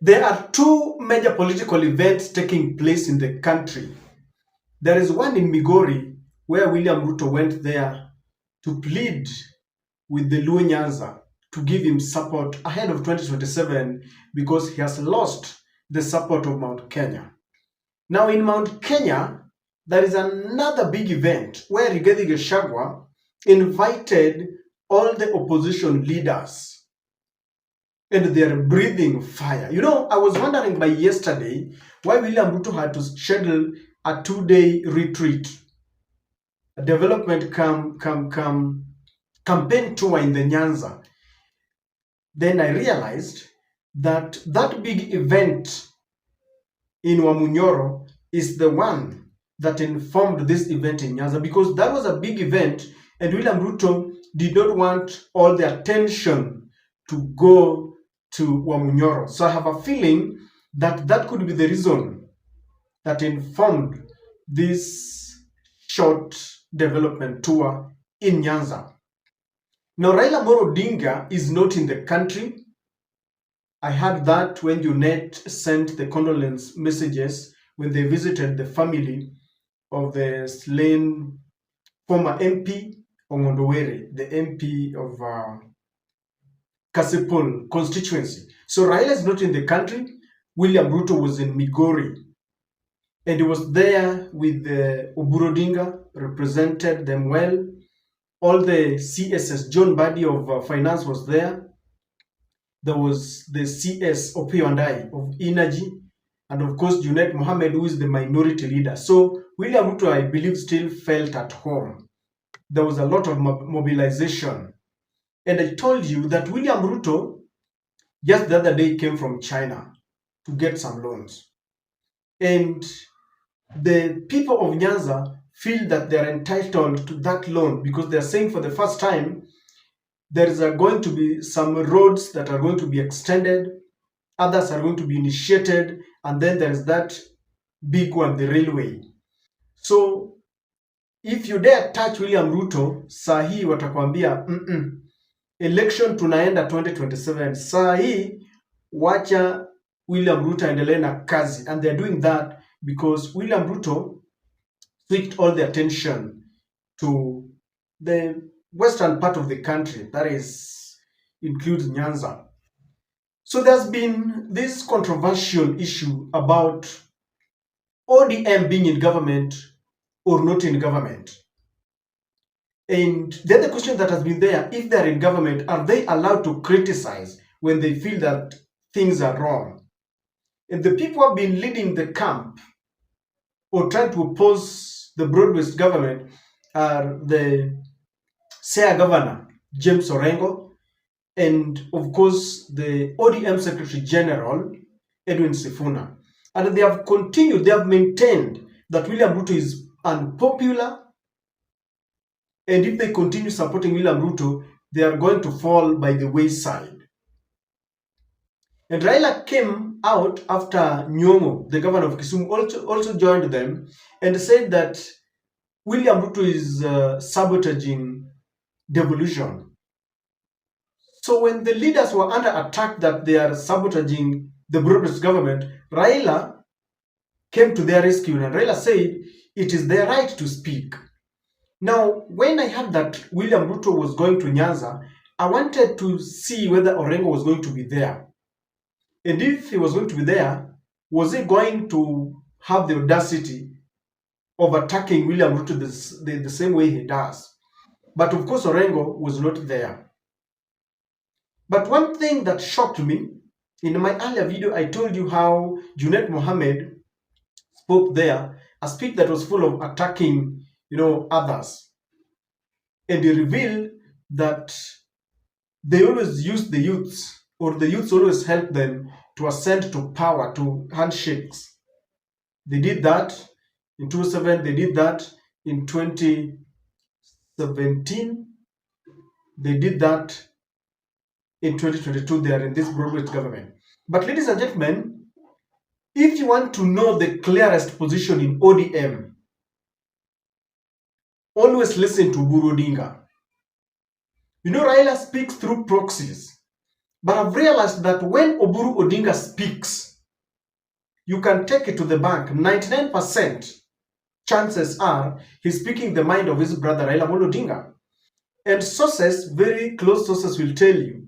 There are two major political events taking place in the country. There is one in Migori where William Ruto went there to plead with the Nyanza to give him support ahead of 2027 because he has lost the support of Mount Kenya. Now in Mount Kenya, there is another big event where Rigathi invited all the opposition leaders and they're breathing fire. I was wondering by yesterday why William Ruto had to schedule a 2-day retreat, a development campaign tour in the Nyanza. Then I realized that that big event in Wamunyoro is the one that informed this event in Nyanza, because that was a big event and William Ruto did not want all the attention to go to Wamunyoro. So I have a feeling that that could be the reason that informed this short development tour in Nyanza. Now, Raila Odinga is not in the country. I heard that when UNEDITED sent the condolence messages when they visited the family of the slain former MP Ongondowere, the MP of Kasipul constituency. So Raila is not in the country. William Ruto was in Migori. And he was there with Oburu Odinga, represented them well. All the CSS, John Badi of Finance was there. There was the CS Opio and I of Energy. And of course, Junet Mohammed, who is the minority leader. So William Ruto, I believe, still felt at home. There was a lot of mobilization. And I told you that William Ruto, just the other day, came from China to get some loans. And the people of Nyanza feel that they are entitled to that loan because they are saying for the first time there is going to be some roads that are going to be extended, others are going to be initiated, and then there is that big one, the railway. So if you dare touch William Ruto, saa hii watakwambia election tunaenda 2027. Saa hii wacha William Ruto aendelee na kazi, and they're doing that because William Ruto switched all the attention to the western part of the country, that is, includes Nyanza. So there's been this controversial issue about ODM being in government or not in government. And the other question that has been there, if they're in government, are they allowed to criticize when they feel that things are wrong? And the people who have been leading the camp or trying to oppose the broad-based government are the SEA governor, James Orengo, and of course the ODM Secretary General, Edwin Sifuna. And they have continued, they have maintained that William Ruto is unpopular, and if they continue supporting William Ruto, they are going to fall by the wayside. And Raila came out after Nyong'o, the governor of Kisumu, also joined them and said that William Ruto is sabotaging devolution. So when the leaders were under attack that they are sabotaging the broad-based government, Raila came to their rescue, and Raila said it is their right to speak. Now, when I heard that William Ruto was going to Nyanza, I wanted to see whether Orengo was going to be there. And if he was going to be there, was he going to have the audacity of attacking William Ruto the same way he does? But of course, Orengo was not there. But one thing that shocked me, in my earlier video, I told you how Junet Mohammed spoke there, a speech that was full of attacking, others. And he revealed that they always use the youths, or the youths always help them to ascend to power, to handshakes. They did that in 2007, they did that in 2017, they did that in 2022, they are in this broad-based government. But ladies and gentlemen, if you want to know the clearest position in ODM, always listen to Oburu Odinga. Raila speaks through proxies. But I've realized that when Oburu Odinga speaks, you can take it to the bank. 99% chances are he's speaking the mind of his brother Raila Odinga. And sources, very close sources, will tell you,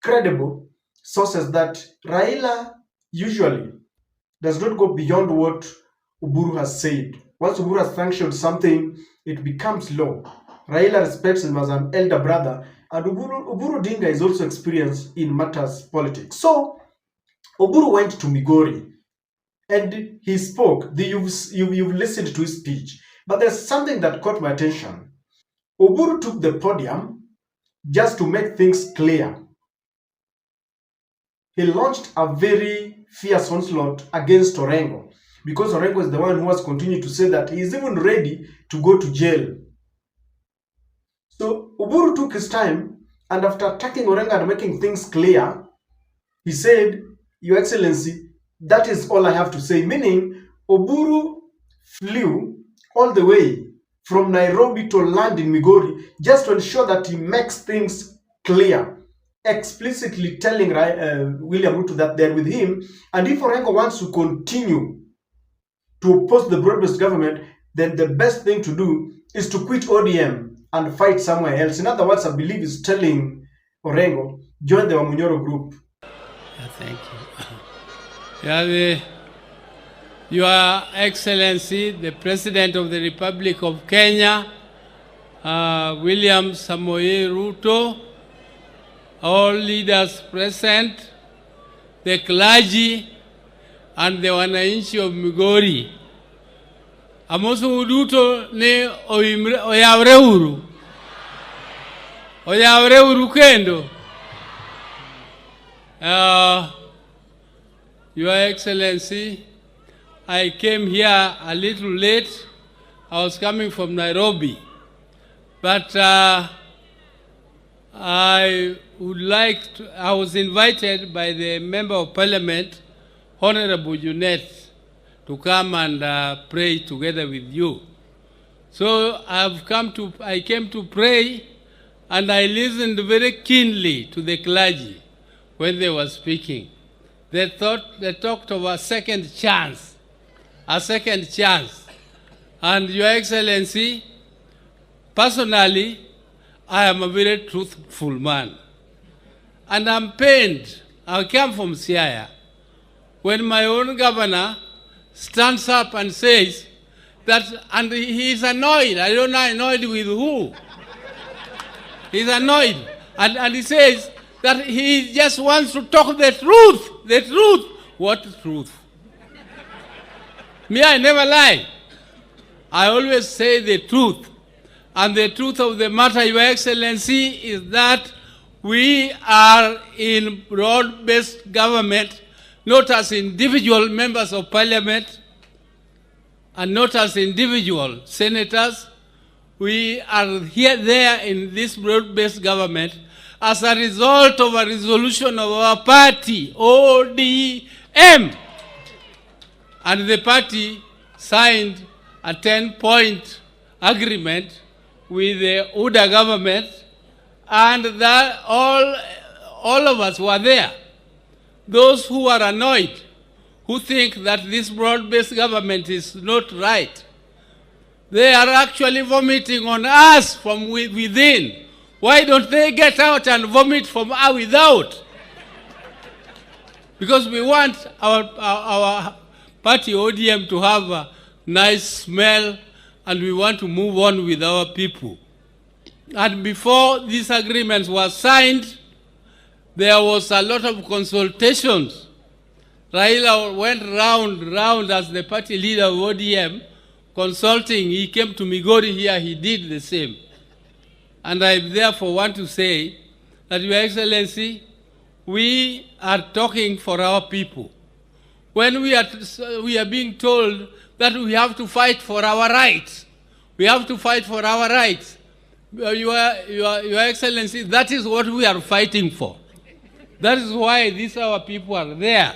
credible sources, that Raila usually does not go beyond what Oburu has said. Once Oburu has sanctioned something, it becomes law. Raila respects him as an elder brother, and Oburu Odinga is also experienced in matters politics. So Oburu went to Migori and he spoke. You've listened to his speech, but there's something that caught my attention. Oburu took the podium just to make things clear. He launched a very fierce onslaught against Orengo, because Orengo is the one who has continued to say that he is even ready to go to jail. So Oburu took his time, and after attacking Orengo and making things clear, he said, "Your Excellency, that is all I have to say." Meaning, Oburu flew all the way from Nairobi to land in Migori just to ensure that he makes things clear, explicitly telling William Ruto that they're with him. And if Orengo wants to continue to oppose the broad-based government, then the best thing to do is to quit ODM and fight somewhere else. In other words, I believe he's telling Orengo, join the Wamunyoro group. Thank you. Your Excellency, the President of the Republic of Kenya, William Samoei Ruto, all leaders present, the clergy, and the wananchi of Migori. Amosu Ruto ne oyawre uru kendo. Your Excellency, I came here a little late. I was coming from Nairobi. But I was invited by the Member of Parliament, Honorable Junet, to come and pray together with you. So I came to pray, and I listened very keenly to the clergy when they were speaking. They talked of a second chance. And Your Excellency, personally, I am a very truthful man. And I'm pained. I come from Siaya. When my own governor stands up and says that, and he is annoyed. I don't know annoyed with who. He's annoyed. And he says that he just wants to talk the truth. The truth. What truth? Me, I never lie. I always say the truth. And the truth of the matter, Your Excellency, is that we are in broad-based government, not as individual members of parliament and not as individual senators. We are there in this broad-based government as a result of a resolution of our party, ODM. And the party signed a 10-point agreement with the UDA government, and that all of us were there. Those who are annoyed, who think that this broad-based government is not right, they are actually vomiting on us from within. Why don't they get out and vomit from without? Because we want our party ODM to have a nice smell, and we want to move on with our people. And before these agreements were signed, there was a lot of consultations. Raila went round as the party leader of ODM, consulting. He came to Migori here, he did the same. And I therefore want to say that, Your Excellency, we are talking for our people. When we are being told that we have to fight for our rights, we have to fight for our rights. Your Excellency, that is what we are fighting for. That is why our people are there.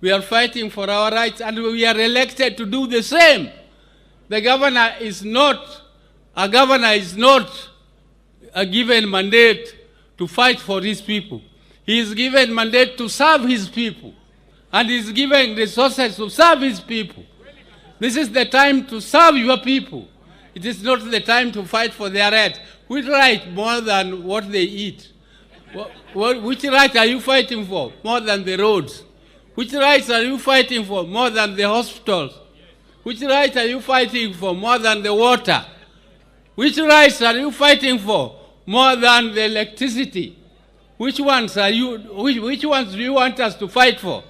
We are fighting for our rights, and we are elected to do the same. A governor is not a given mandate to fight for his people. He is given mandate to serve his people, and he is given resources to serve his people. This is the time to serve your people. It is not the time to fight for their right. Which right more than what they eat? Which right are you fighting for more than the roads? Which rights are you fighting for more than the hospitals? Which right are you fighting for more than the water? Which rights are you fighting for more than the electricity? Which ones do you want us to fight for?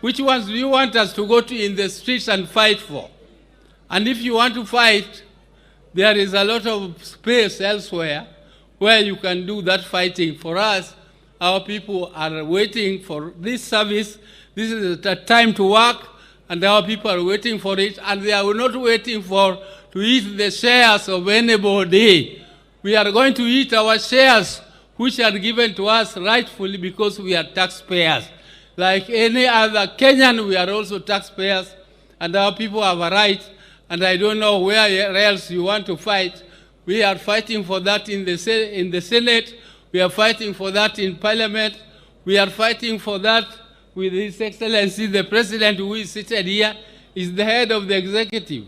Which ones do you want us to go to in the streets and fight for? And if you want to fight, there is a lot of space elsewhere where you can do that fighting. For us, our people are waiting for this service. This is the time to work, and our people are waiting for it, and they are not waiting to eat the shares of anybody. We are going to eat our shares, which are given to us rightfully because we are taxpayers. Like any other Kenyan, we are also taxpayers, and our people have a right, and I don't know where else you want to fight. We are fighting for that in the Senate. We are fighting for that in Parliament. We are fighting for that with His Excellency, the President, who is seated here, is the head of the executive.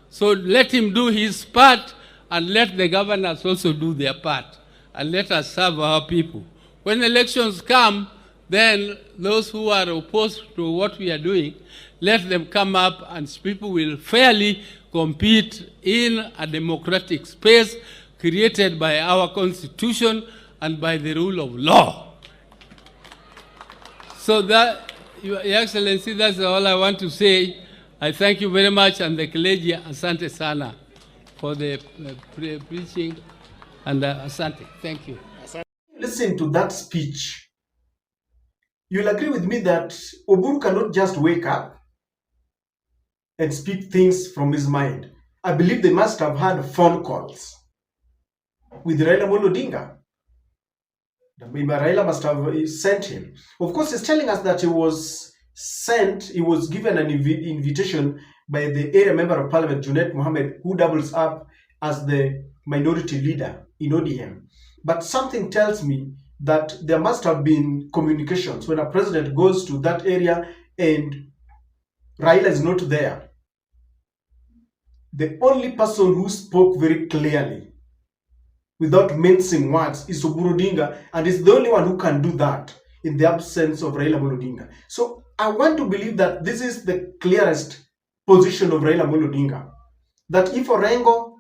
So let him do his part, and let the governors also do their part, and let us serve our people. When elections come, then those who are opposed to what we are doing, let them come up, and people will fairly compete in a democratic space created by our Constitution and by the rule of law. So that, Your Excellency, that's all I want to say. I thank you very much, and the clergy, asante sana for the preaching, and asante. Thank you. Listen to that speech. You'll agree with me that Oburu cannot just wake up and speak things from his mind. I believe they must have had phone calls with Raila Odinga. Raila must have sent him. Of course, he's telling us that he was given an invitation by the area member of parliament, Junet Mohammed, who doubles up as the minority leader in ODM. But something tells me that there must have been communications when a president goes to that area and Raila is not there. The only person who spoke very clearly without mincing words is Oburu Odinga, and is the only one who can do that in the absence of Raila Odinga. So I want to believe that this is the clearest position of Raila Odinga, that if Orengo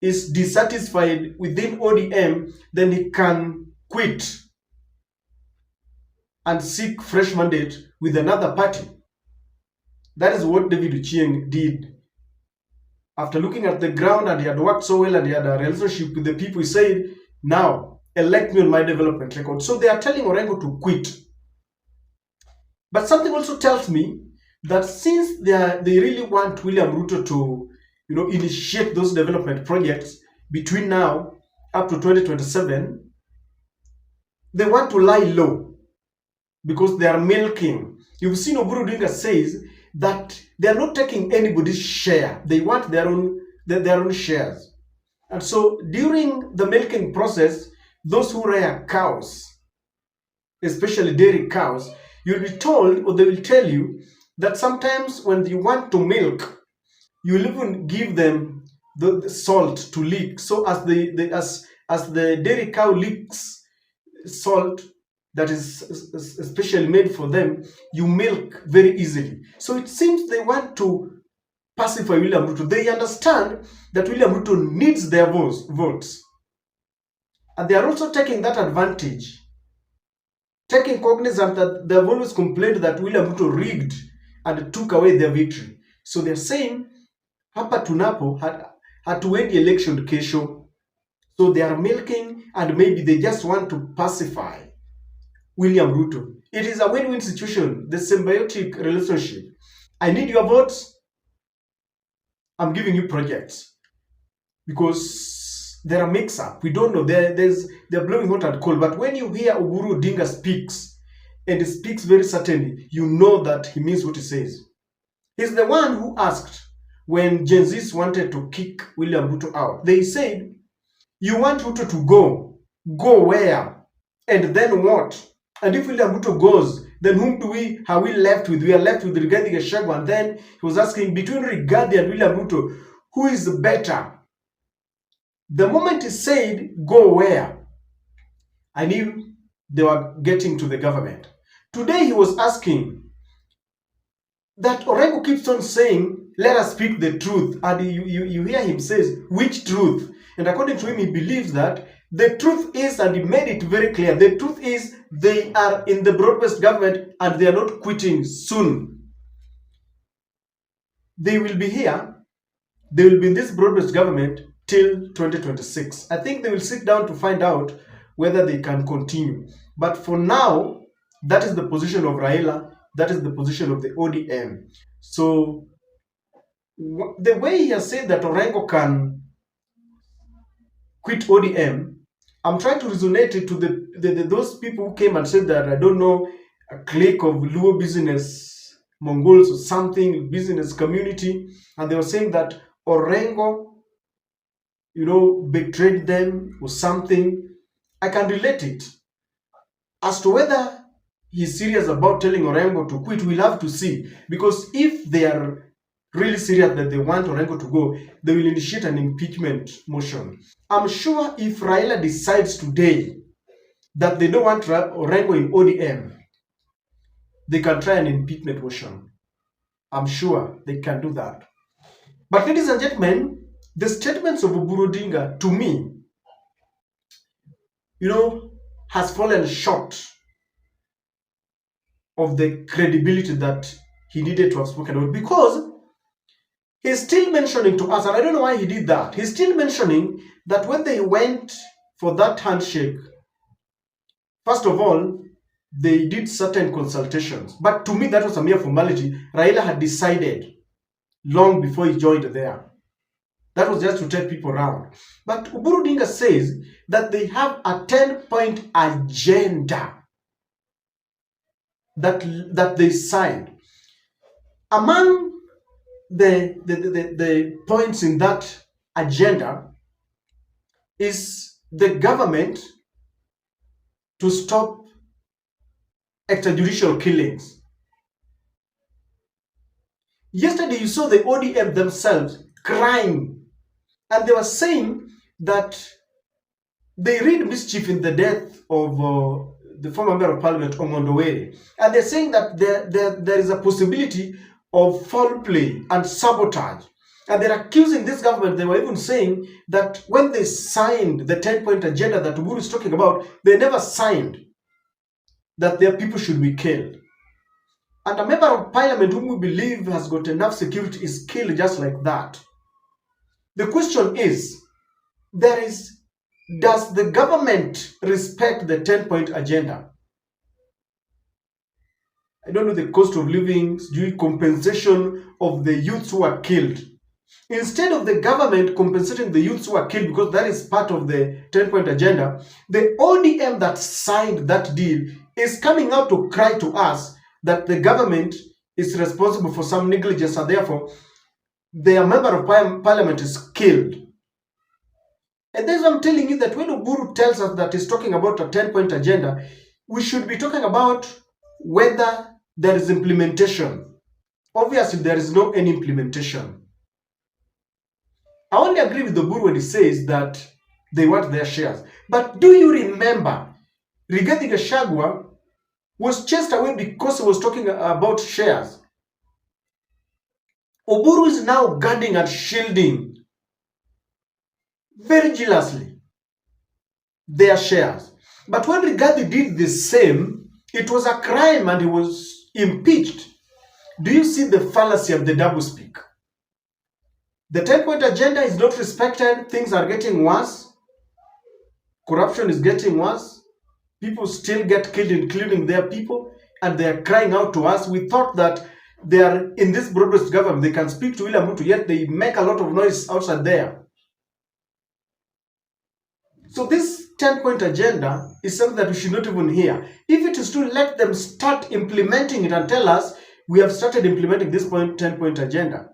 is dissatisfied within ODM, then he can quit and seek fresh mandate with another party. That is what David Ochieng did. After looking at the ground, and he had worked so well, and he had a relationship with the people, he said, now elect me on my development record. So they are telling Orengo to quit. But something also tells me that since they really want William Ruto to initiate those development projects between now up to 2027, they want to lie low because they are milking. You've seen Oburu Odinga says that they are not taking anybody's share. They want their own shares. And so during the milking process, those who rear cows, especially dairy cows, you'll be told, or they will tell you, that sometimes when you want to milk, you'll even give them the salt to lick. So as the dairy cow licks salt that is especially made for them, you milk very easily. So it seems they want to pacify William Ruto. They understand that William Ruto needs their votes. And they are also taking that advantage, taking cognizance that they have always complained that William Ruto rigged and took away their victory. So they're saying, hapa tunapo hatuendi election kesho. So they are milking, and maybe they just want to pacify William Ruto. It is a win-win situation, the symbiotic relationship. I need your votes. I'm giving you projects. Because they're a mix-up. We don't know. They're blowing hot and cold. But when you hear Oburu Odinga speaks, and he speaks very certainly, you know that he means what he says. He's the one who asked when Gen Zs wanted to kick William Ruto out. They said, you want Ruto to go. Go where? And then what? And if William Ruto goes, then whom are we left with? We are left with Rigathi Gachagua. And then he was asking, between Rigathi and William Ruto, who is better? The moment he said, go where? I knew they were getting to the government. Today he was asking that Orengo keeps on saying, let us speak the truth. And you hear him says, which truth? And according to him, he believes that the truth is, and he made it very clear, the truth is they are in the broad-based government and they are not quitting soon. They will be here. They will be in this broad-based government till 2026. I think they will sit down to find out whether they can continue. But for now, that is the position of Raila. That is the position of the ODM. So the way he has said that Orengo can quit ODM, I'm trying to resonate it to those people who came and said that, I don't know, a clique of Luo business Mongols or something, business community, and they were saying that Orengo, betrayed them or something. I can relate it. As to whether he's serious about telling Orengo to quit, we'll have to see. Because if they are really serious that they want Orengo to go, they will initiate an impeachment motion. I'm sure if Raila decides today that they don't want Orengo in ODM, they can try an impeachment motion. I'm sure they can do that. But ladies and gentlemen, the statements of Oburu Odinga, to me, has fallen short of the credibility that he needed to have spoken about, because he's still mentioning to us, and I don't know why he did that. He's still mentioning that when they went for that handshake, first of all, they did certain consultations. But to me, that was a mere formality. Raila had decided long before he joined there. That was just to take people around. But Oburu Odinga says that they have a 10-point agenda that they signed. Among the points in that agenda is the government to stop extrajudicial killings. Yesterday you saw the ODM themselves crying, and they were saying that they read mischief in the death of the former member of parliament, Ongondowere. And they're saying that there is a possibility of foul play and sabotage. And they're accusing this government. They were even saying that when they signed the 10-point agenda that Oburu is talking about, they never signed that their people should be killed. And a member of parliament whom we believe has got enough security is killed just like that. The question is, does the government respect the 10-point agenda? I don't know the cost of living, compensation of the youths who are killed. Instead of the government compensating the youths who are killed, because that is part of the 10-point agenda, the ODM that signed that deal is coming out to cry to us that the government is responsible for some negligence, and therefore their member of parliament is killed. And that's why I'm telling you that when Oburu tells us that he's talking about a 10-point agenda, we should be talking about whether there is implementation. Obviously, there is no any implementation. I only agree with Oburu when he says that they want their shares. But do you remember Rigathi Gachagua was chased away because he was talking about shares? Oburu is now guarding and shielding very jealously their shares. But when Rigathi did the same, it was a crime and he was impeached. Do you see the fallacy of the doublespeak? The 10-point agenda is not respected. Things are getting worse. Corruption is getting worse. People still get killed, including their people, and they are crying out to us. We thought that they are in this broad-based government. They can speak to William Ruto, yet they make a lot of noise outside there. So this 10-point agenda is something that we should not even hear. If it is to let them start implementing it and tell us we have started implementing this 10-point agenda,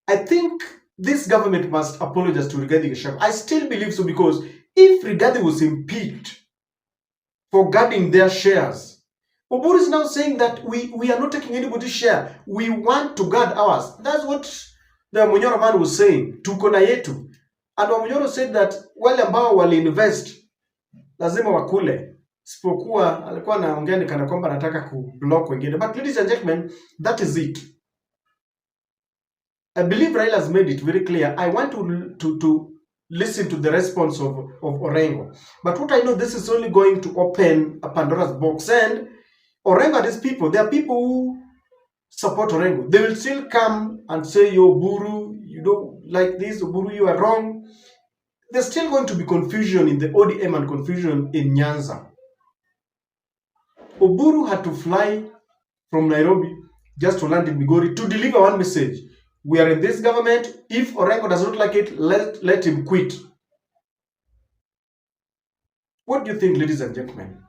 I think this government must apologize to Rigathi Gachagua. I still believe so, because If Rigathi was impeached for guarding their shares, Oburu is now saying that we are not taking anybody's share. We want to guard ours. That's what the Munyoro man was saying. Tuko na yetu. And Munyoro said that wale ambao wali invest lazima wakule. Sipokuwa alikuwa anaongea ni kana kwamba anataka kublock wengine. But ladies and gentlemen, that is it. I believe Raila has made it very clear. I want to listen to the response of Orengo. But what I know, this is only going to open a Pandora's box. And Orengo and his people, there are people who support Orengo. They will still come and say, yo, Oburu, you don't like this, Oburu, you are wrong. There's still going to be confusion in the ODM and confusion in Nyanza. Oburu had to fly from Nairobi just to land in Migori to deliver one message. We are in this government. If Orengo does not like it, let him quit. What do you think, ladies and gentlemen?